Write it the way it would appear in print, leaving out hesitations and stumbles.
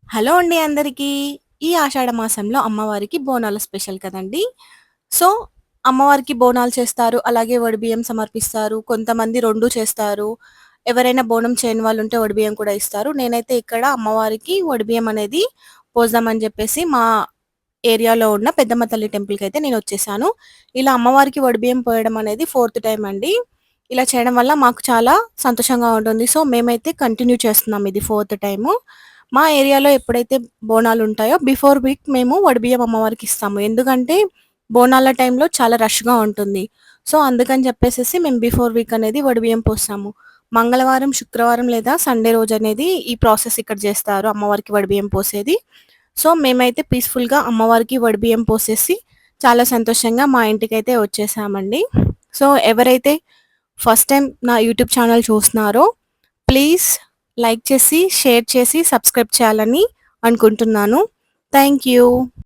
Hello అండి అందరికీ. ఈ ఆషాఢ మాసంలో అమ్మవారికి బోనాలు స్పెషల్ కదండీ! సో, అమ్మవారికి బోనాలు చేస్తారు. అలాగే వడిబియ్యం సమర్పిస్తారు. కొంతమంది 2 చేస్తారు. ఎవరైనా బోనం చేయని వాళ్ళుంటే వడిబియ్యం కూడా ఇస్తారు. నేనైతే ఇక్కడ అమ్మవారికి వడిబియ్యం అనేది పోద్దామని జెప్పేసి మా ఏరియాలో ఉన్న పెద్దమ్మ తల్లి టెంపుల్‌కైతే నేనొచ్చేసాను. ఇలా అమ్మవారికి వడిబియ్యం పోయడం అనేది ఫోర్త్ టైమ్ అండి. ఇలా చేయడం వల్ల మాకు చాలా సంతోషంగా ఉంటుంది. సో, మేమైతే కంటిన్యూ చేస్తున్నాం ఇది ఫోర్త్ టైము. మా ఏరియాలో ఎప్పుడైతే బోనాలుంటాయో బిఫోర్ వీక్ మేము వడిబియ్యం అమ్మవారికిస్తాము. ఎందుకంటే బోనాల టైంలో చాలా రష్‌గా ఉంటుంది. సో, అందుకని చెప్పేసేసి మేము బిఫోర్ వీక్ అనేది వడిబియ్యం పోస్తాము. మంగళవారం, శుక్రవారం లేదా సండే రోజనేది ఈ ప్రాసెస్ ఇక్కడ జేస్తారు అమ్మవారికి వడిబియ్యం పోసేది. సో, మేమైతే పీస్‌ఫుల్‌గా అమ్మవారికి వడిబియ్యం పోసేసి చాలా సంతోషంగా మా ఇంటికైతే వచ్చేసామండి. సో, ఎవరైతే ఫస్ట్ టైమ్ నా యూట్యూబ్ ఛానల్ చూస్తున్నారో ప్లీజ్ లైక్ చేసి, షేర్ చేసి, సబ్స్క్రైబ్ చేయాలని అనుకుంటున్నాను. Thank you.